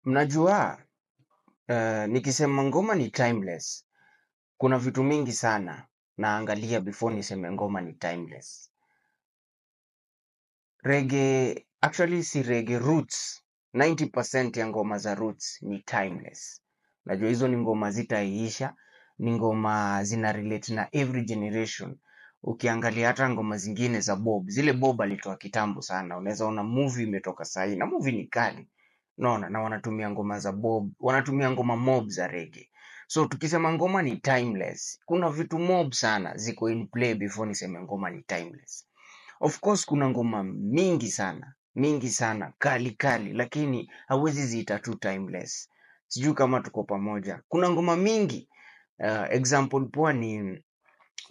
Mnajua, nikisema ngoma ni timeless, kuna vitu mingi sana naangalia before niseme ngoma ni timeless. Reggae, actually si reggae roots, 90% ya ngoma za roots ni timeless. Najua hizo ni ngoma zitaiisha, ni ngoma zina relate na every generation. Ukiangalia hata ngoma zingine za Bob, zile Bob alitoa kitambo sana. Unaweza ona movie imetoka sahi na movie ni kali. Unaona, na wanatumia ngoma za Bob, wanatumia ngoma mob za reggae. So tukisema ngoma ni timeless, kuna vitu mob sana ziko in play before niseme ngoma ni timeless. Of course kuna ngoma mingi sana, kali kali, lakini hauwezi ziita tu timeless. Sijui kama tuko pamoja. Kuna ngoma mingi, example poa ni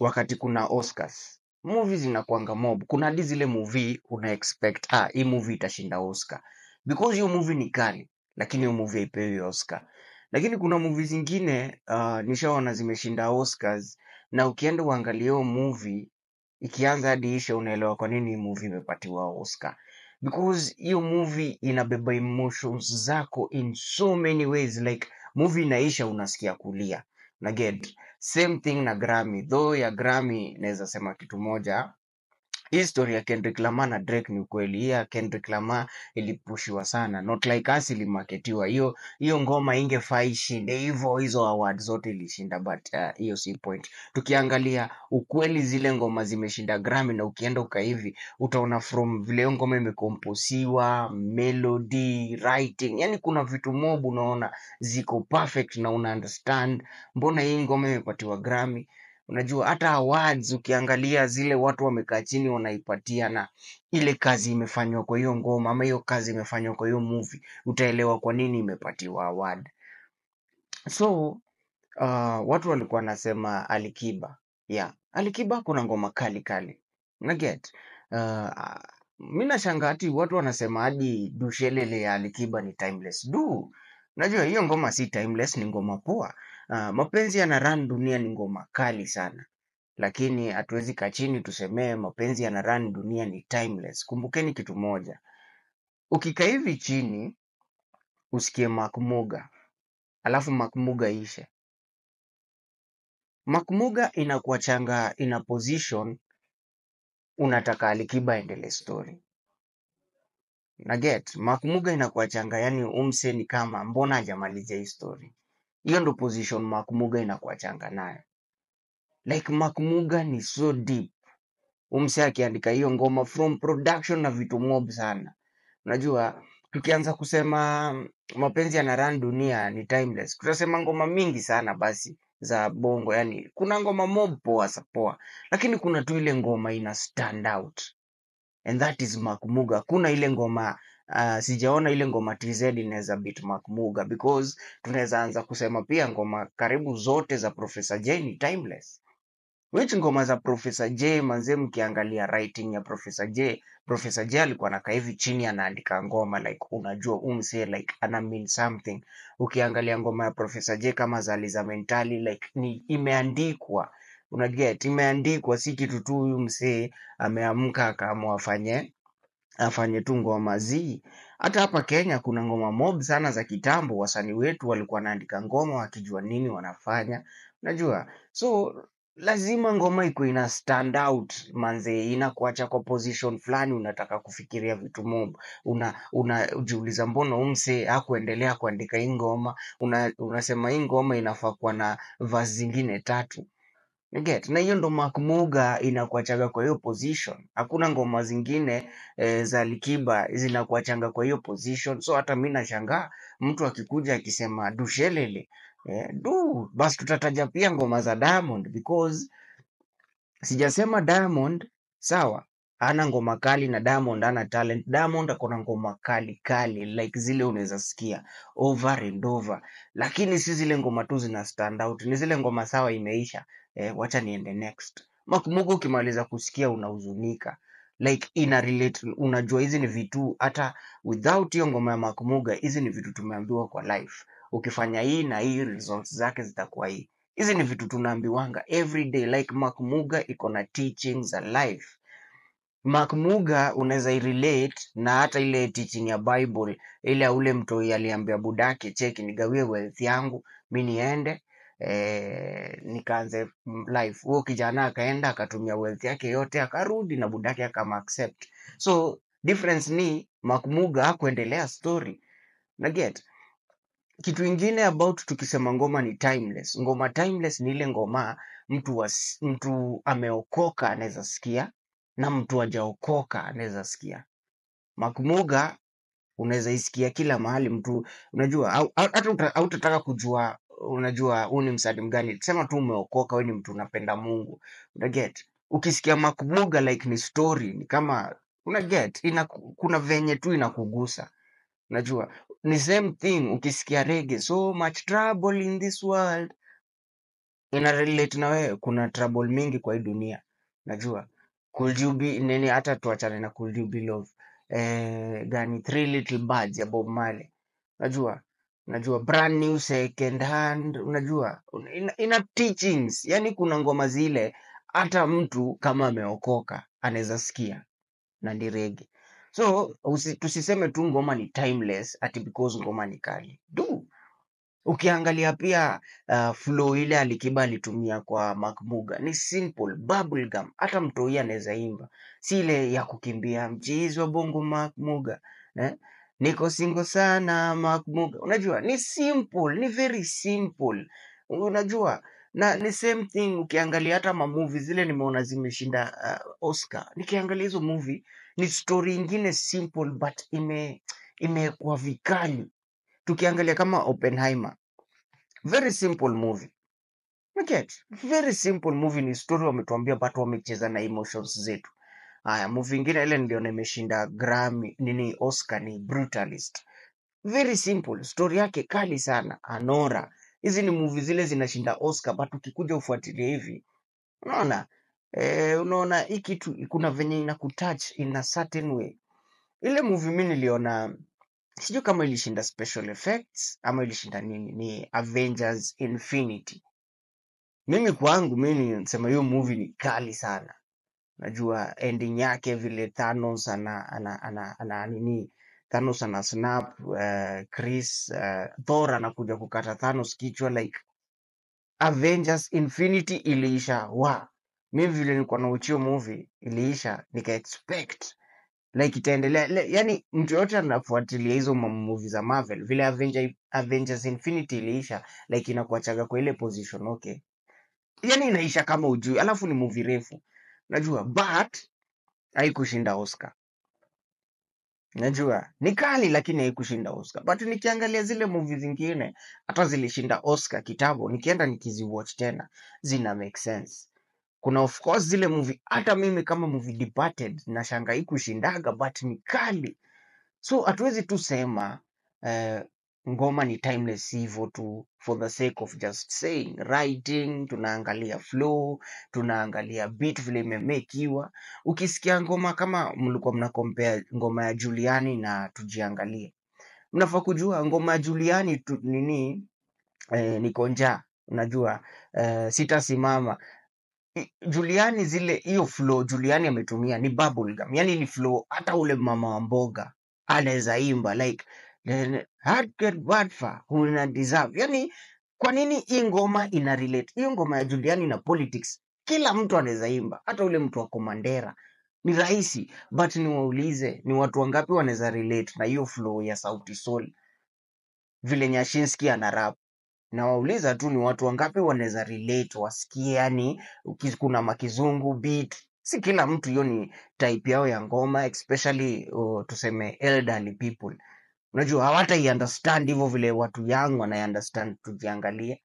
wakati kuna Oscars. Movies zinakuanga mob. Kuna hadi zile movie una expect, hii movie itashinda Oscar. Because hiyo movie ni kali, lakini hiyo movie haipewi Oscar. Lakini kuna movie zingine, nishaona zimeshinda Oscars, na ukienda uangalie hiyo movie, ikianza hadi ishe unaelewa kwa nini hii movie imepatiwa Oscar. Because hiyo movie inabeba emotions zako in so many ways. Like, movie inaisha unasikia kulia. Na get same thing na Grammy. Though ya Grammy naweza sema kitu moja. Hii story ya Kendrick Lamar na Drake ni ukweli. Hii ya Kendrick Lamar ilipushiwa sana. Not like us ilimarketiwa. Hiyo ngoma ingefaa ishinde. Hivyo hizo awards zote ilishinda, but hiyo si point. Tukiangalia ukweli, zile ngoma zimeshinda Grammy na ukienda ukaivi utaona from vile hiyo ngoma imekomposiwa, melody, writing. Yani kuna vitu mob unaona ziko perfect na una understand mbona hii ngoma imepatiwa Grammy. Unajua hata awards ukiangalia zile watu wamekaa chini wanaipatia na ile kazi imefanywa kwa hiyo ngoma ama hiyo kazi imefanywa kwa hiyo movie, utaelewa kwa nini imepatiwa award. So watu walikuwa nasema Alikiba. Yeah, Alikiba kuna ngoma kali kali. Unaget? Mimi nashangaa ati watu wanasema hadi Dushelele ya Alikiba ni timeless. Najua hiyo ngoma si timeless, ni ngoma poa. Mapenzi yana run dunia ni ngoma kali sana. Lakini hatuwezi kaa chini tusemee mapenzi yana run dunia ni timeless. Kumbukeni kitu moja. Ukikaa hivi chini usikie Makmuga, alafu Makmuga ishe. Makmuga inakuachanga ina position unataka Alikiba aendelee story. Na get, Makmuga inakuachanga yani umse ni kama mbona hajamalizia hii story. Hiyo ndo position Makmuga inakuachanga nayo. Like Makmuga ni so deep. Umse akiandika hiyo ngoma from production na vitu mob sana. Unajua, tukianza kusema mapenzi yana run dunia ni timeless, tutasema ngoma mingi sana basi za bongo. Yani kuna ngoma mob poa poa, lakini kuna tu ile ngoma ina stand out, and that is Makmuga. Kuna ile ngoma sijaona ile ngoma TZ inaweza beat Makmuga, because tunaweza anza kusema pia ngoma karibu zote za Professor J ni timeless. Which ngoma za Professor J manze, mkiangalia writing ya Professor J alikuwa anakaa hivi chini anaandika ngoma, like unajua umse like ana mean something. Ukiangalia ngoma ya Professor J kama Zaliza Mentali, like ni imeandikwa, unaget, imeandikwa, si kitu tu huyu msee ameamka akaamua afanye tu ngoma zi. Hata hapa Kenya kuna ngoma mob sana za kitambo, wasanii wetu walikuwa wanaandika ngoma wakijua nini wanafanya, unajua. So lazima ngoma iko ina stand out manze, inakuacha kwa position fulani, unataka kufikiria vitu mob, unajiuliza mbona umse hakuendelea kuandika hii ngoma, unasema hii ngoma inafaa kuwa na verse zingine 3. Get, na hiyo ndo Makmuga inakuachaga kwa hiyo position. Hakuna ngoma zingine za Alikiba zinakuachanga kwa hiyo position. So hata mimi nashangaa mtu akikuja akisema Dushelele, basi tutataja pia ngoma za Diamond, because sijasema Diamond sawa ana ngoma kali na Diamond ana talent. Diamond akona ngoma kali kali, like zile unaweza sikia over and over, lakini si zile ngoma tu zina stand out, ni zile ngoma sawa imeisha, wacha niende next. Makmuga ukimaliza kusikia unahuzunika, like ina relate, unajua hizi ni vitu hata without hiyo ngoma ya Makmuga, hizi ni vitu tumeambiwa kwa life, ukifanya hii na hii results zake zitakuwa hii. Hizi ni vitu tunaambiwanga every day, like Makmuga iko na teachings za life. Mark Muga unaweza irelate na hata ile teaching ya Bible, ile ya ule mtoi aliambia budake, cheki nigawie wealth yangu mi niende nikaanze life. Huo kijana akaenda akatumia wealth yake yote akarudi na budake akama-accept. So difference ni Mark Muga hakuendelea story na get kitu ingine about tukisema ngoma ni timeless. Ngoma timeless ni ile ngoma mtu ameokoka anaweza sikia na mtu hajaokoka anaweza sikia. Mark Muga unaweza isikia kila mahali, mtu unajua hata hautataka kujua, unajua huu ni msanii mgani, sema tu umeokoka, wewe ni mtu unapenda Mungu, unaget. Ukisikia Mark Muga like ni story, ni kama unaget, kuna venye tu inakugusa. Unajua ni same thing ukisikia reggae, so much trouble in this world, ina relate na wewe. Kuna trouble mingi kwa hii dunia, najua. Could you be nini, hata tuachane na Could You Be Love, gani Three Little Birds ya Bob Marley, najua brand new second hand, unajua ina teachings. Yani kuna ngoma zile hata mtu kama ameokoka anaweza sikia na ni reggae. So tusiseme tu ngoma ni timeless ati because ngoma ni kali. Ukiangalia pia flow ile Alikiba alitumia kwa Mark Muga ni simple bubblegum, hata mtoi anaweza imba, si ile ya kukimbia mchizi wa bongo Mark Muga niko single sana Mark Muga. Unajua ni simple, ni very simple, unajua. Na ni same thing ukiangalia hata movie zile nimeona zimeshinda Oscar, nikiangalia hizo movie ni story ingine simple but imekuwa vikali. Tukiangalia kama Oppenheimer, very simple movie. Okay, very simple movie, ni story wametuambia but wamecheza na emotions zetu. Haya, movie ingine ile ndio imeshinda Grammy nini Oscar ni Brutalist. Very simple, story yake kali sana. Anora. Hizi ni movie zile zinashinda Oscar but ukikuja ufuatilie hivi, unaona unaona hii kitu kuna venye inakutouch in a certain way. Ile movie mimi niliona, sijui kama ilishinda special effects ama ilishinda nini, ni Avengers Infinity. Mimi kwangu mimi nisema hiyo movie ni kali sana. Najua ending yake vile Thanos ana nini, Thanos ana snap Chris Thor anakuja kukata Thanos kichwa, like Avengers Infinity iliisha mimi vile nilikuwa na uchio movie iliisha nika expect like itaendelea, yani mtu yote anafuatilia hizo movie za Marvel, vile Avengers Infinity iliisha like inakuachaga kwa ile position, okay, yani inaisha kama ujui, alafu ni movie refu, najua, but haikushinda Oscar. Najua ni kali lakini haikushinda Oscar, but nikiangalia zile movie zingine hata zilishinda Oscar kitambo, nikienda nikiziwatch tena zina make sense. Kuna of course zile movie hata mimi kama movie Departed nashanga haikushindaga but ni kali. So hatuwezi tu sema ngoma ni timeless hivyo tu for the sake of just saying. Writing, tunaangalia flow, tunaangalia beat vile imemekiwa. Ukisikia ngoma kama mlikuwa mna compare ngoma ya Juliani na Tujiangalie, mnafaa kujua ngoma ya Juliani niko njaa, unajua sitasimama. Juliani zile hiyo flow Juliani ametumia ni bubblegum, yani ni flow hata ule mama wa mboga anaweza imba like una deserve. Yani kwa nini hii ngoma ina relate? Hiyo ngoma ya Juliani na politics kila mtu anaweza imba, hata ule mtu wa Komandera, ni rahisi. But niwaulize, ni watu wangapi wanaweza relate na hiyo flow ya Sauti Sol vile Nyashinski ana rap? Na wauliza tu ni watu wangapi wanaweza relate wasikie, yani kuna makizungu beat. Si kila mtu hiyo ni type yao ya ngoma, especially tuseme elderly people, unajua hawata understand hivyo vile watu young wana understand Tujiangalie.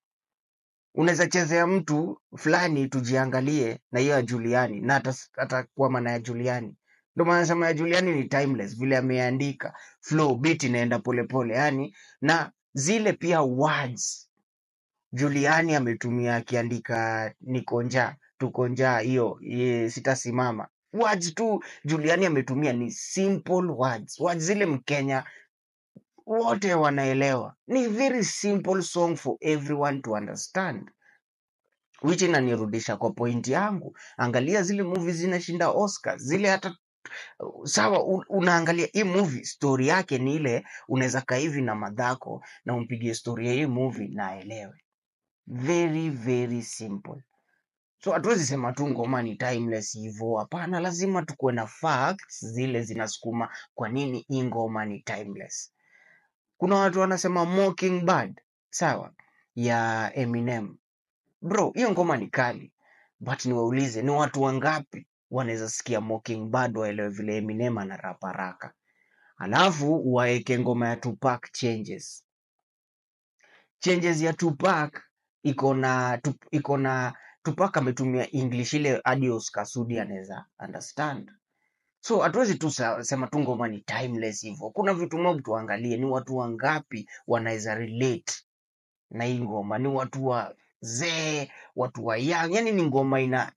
Unaweza chezea mtu fulani Tujiangalie na hiyo ya Juliani na hata kwa maana ya Juliani. Ndio maana nasema ya Juliani ni timeless, vile ameandika flow, beat inaenda polepole yani, na zile pia words Juliani ametumia akiandika niko njaa, tuko njaa, hiyo sitasimama. Words tu Juliani ametumia ni simple words. Words zile Mkenya wote wanaelewa. Ni very simple song for everyone to understand. Which inanirudisha kwa point yangu. Angalia zile movies zinashinda Oscar. Zile hata Sawa, unaangalia hii movie, story yake ni ile, unaweza kaa hivi na madhako na umpigie story ya hii movie na aelewe. Very very simple. So hatuwezi sema tu ngoma ni timeless hivyo, hapana, lazima tukuwe na facts zile zinasukuma kwa nini hii ngoma ni timeless. Kuna watu wanasema Mockingbird, sawa, ya Eminem. Bro, hiyo ngoma ni kali, but niwaulize, ni watu wangapi wanaweza sikia Mockingbird waelewe vile Eminem anarap haraka? Alafu waeke ngoma ya Tupac Changes. Changes ya Tupac iko na Tupac ametumia English ile hadi Oscar Sudi anaweza understand. So hatuwezi tu sema tu ngoma ni timeless hivyo. Kuna vitu mob tuangalie, ni watu wangapi wanaweza relate na hii ngoma, ni watu wazee, watu wa young, yani ni ngoma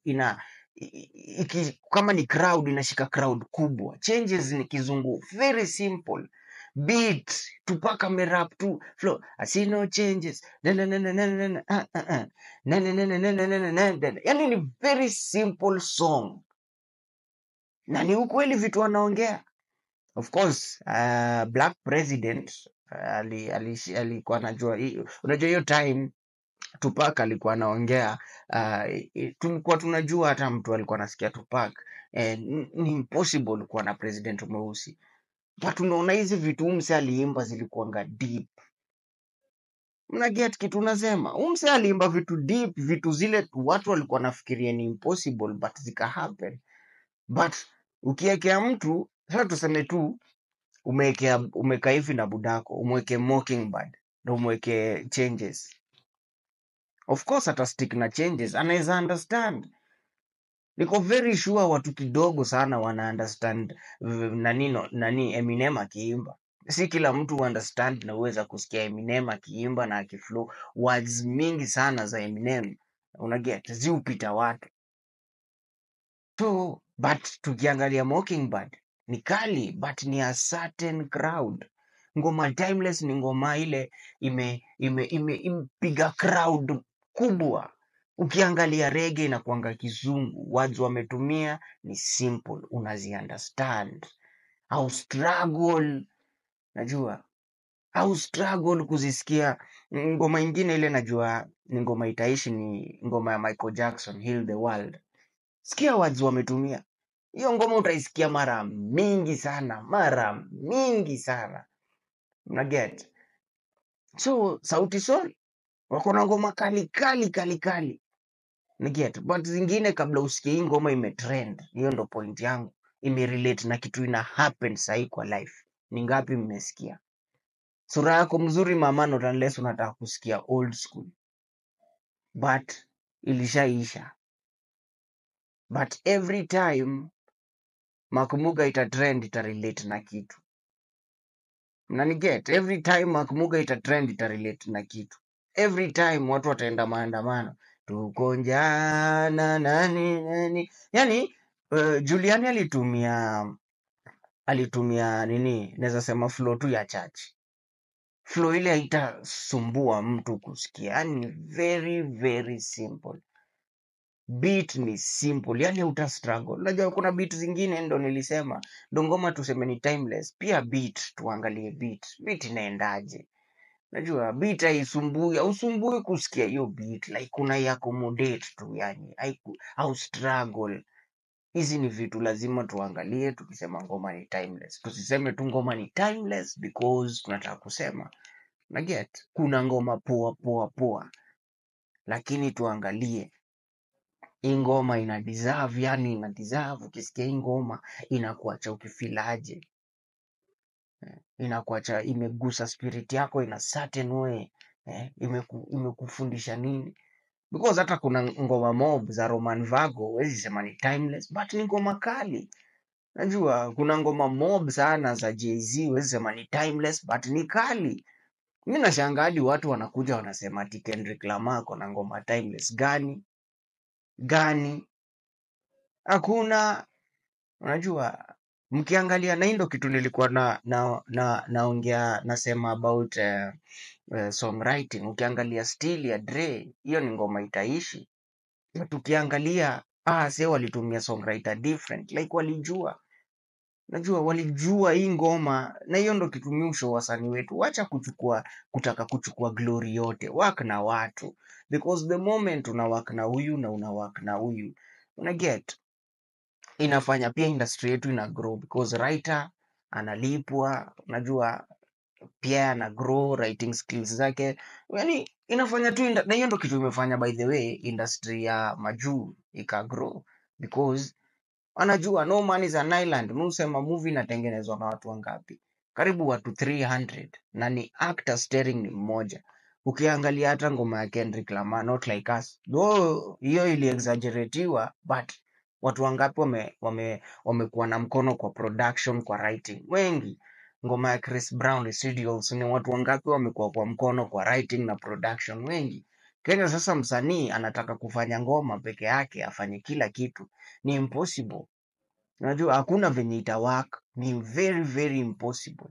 kama ni crowd inashika crowd kubwa. Changes ni kizungu, very simple beat, Tupac amerap tu flow, I see no changes, yani ni very simple song na ni ukweli vitu wanaongea. Of course, Black President alikuwa anajua, unajua hiyo time Tupac alikuwa anaongea, tulikuwa tunajua, hata mtu alikuwa anasikia Tupac, ni impossible kuwa na president mweusi, but unaona hizi vitu umse aliimba zilikuwanga deep. Mna get kitu nasema? Umse aliimba vitu deep, vitu zile watu walikuwa nafikiria ni impossible but zika happen. But ukiekea mtu, sasa tuseme tu umeka hivi na budako, umweke Mockingbird na umweke Changes, of course ata stick na Changes, anaweza understand. Niko very sure watu kidogo sana wana understand nani Eminem akiimba. Si kila mtu understand na uweza kusikia Eminem akiimba na akiflow. Words mingi sana za Eminem, unaget, ziupita watu. So, but tukiangalia Mockingbird ni kali, but ni a certain crowd. Ngoma timeless ni ngoma ile imepiga crowd kubwa. Ukiangalia reggae na kuanga kizungu, words wametumia ni simple, unazi understand. Au struggle, najua au struggle kuzisikia. Ngoma ingine ile najua ni ngoma itaishi, ni ngoma ya Michael Jackson, Heal the World. Sikia words wametumia. Hiyo ngoma utaisikia mara mingi sana. Unaget? So Sauti Sol wako na ngoma kali. Unaget? But zingine kabla usikie hii ngoma imetrend, hiyo ndo point yangu, imerelate na kitu ina happen sahi kwa life. Ni ngapi mmesikia? Sura yako mzuri mama, not unless unataka kusikia old school, but ilishaisha. But every time Makumuga itatrend itarelate na kitu. Mnaniget? Every time Makumuga itatrend itarelate na kitu. Every time watu wataenda maandamano, tuko njana nani. Yani Juliani alitumia nini, naweza sema flow tu ya church. Flow ile haitasumbua mtu kusikia. Yani very very simple. Beat ni simple, yani uta struggle. Unajua kuna beat zingine ndo nilisema, ndo ngoma tuseme ni timeless. Pia beat, tuangalie beat inaendaje. Unajua beat hausumbui kusikia hiyo beat, like kuna accommodate tu, yani au struggle. Hizi ni vitu lazima tuangalie tukisema ngoma ni timeless. Tusiseme tu ngoma ni timeless because tunataka kusema, naget, kuna ngoma poa, lakini tuangalie hii ngoma ina deserve, yani ina deserve. Ukisikia hii ngoma inakuacha ukifilaje, inakuacha imegusa spirit yako in a certain way, imekufundisha nini? Because hata kuna ngoma mob za Roman Vago huwezi sema ni timeless, but ni ngoma kali. Najua kuna ngoma mob sana za Jay-Z huwezi sema ni timeless, but ni kali. Mimi nashangaa hadi watu wanakuja wanasema ati Kendrick Lamar kuna ngoma timeless. Gani? Hakuna. Unajua, mkiangalia, na hii ndo kitu nilikuwa naongea nasema about songwriting. Ukiangalia still ya Dre, hiyo ni ngoma itaishi. Tukiangalia sasa walitumia songwriter different, like walijua Najua walijua hii ngoma, na hiyo ndo kitu mi hushow wasanii wetu. Wacha kutaka kuchukua glory yote, work na watu, because the moment una work na huyu na una work na huyu, una get, inafanya pia industry yetu ina grow, because writer analipwa, unajua pia ana grow writing skills zake, yani inafanya tu na hiyo ndo kitu imefanya, by the way, industry ya majuu ika grow, because anajua no man is an island. Mi husema movie inatengenezwa na watu wangapi? Karibu watu 300, na ni actor steering ni mmoja. Ukiangalia hata ngoma ya Kendrick Lamar, Not Like Us, though hiyo ili exaggeratiwa, but watu wangapi wamekuwa na mkono kwa production, kwa writing? Wengi. Ngoma ya Chris Brown, Residuals, ni watu wangapi wamekuwa kwa mkono kwa writing na production? Wengi. Kenya sasa msanii anataka kufanya ngoma peke yake, afanye kila kitu, ni impossible. Najua hakuna venye ita work, ni very very impossible.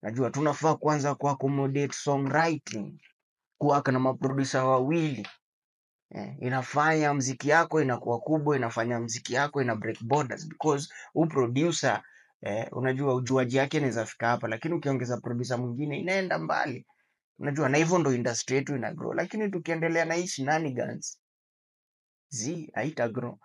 Najua tunafaa kwanza ku accommodate songwriting, kuwaka na maproducer wawili. Inafanya mziki yako inakuwa kubwa, inafanya mziki yako ina break borders, because huu producer unajua ujuaji yake inaweza fika hapa, lakini ukiongeza producer mwingine inaenda mbali. Unajua, na hivyo ndo industry yetu ina grow, lakini tukiendelea na hii shenanigans haita grow.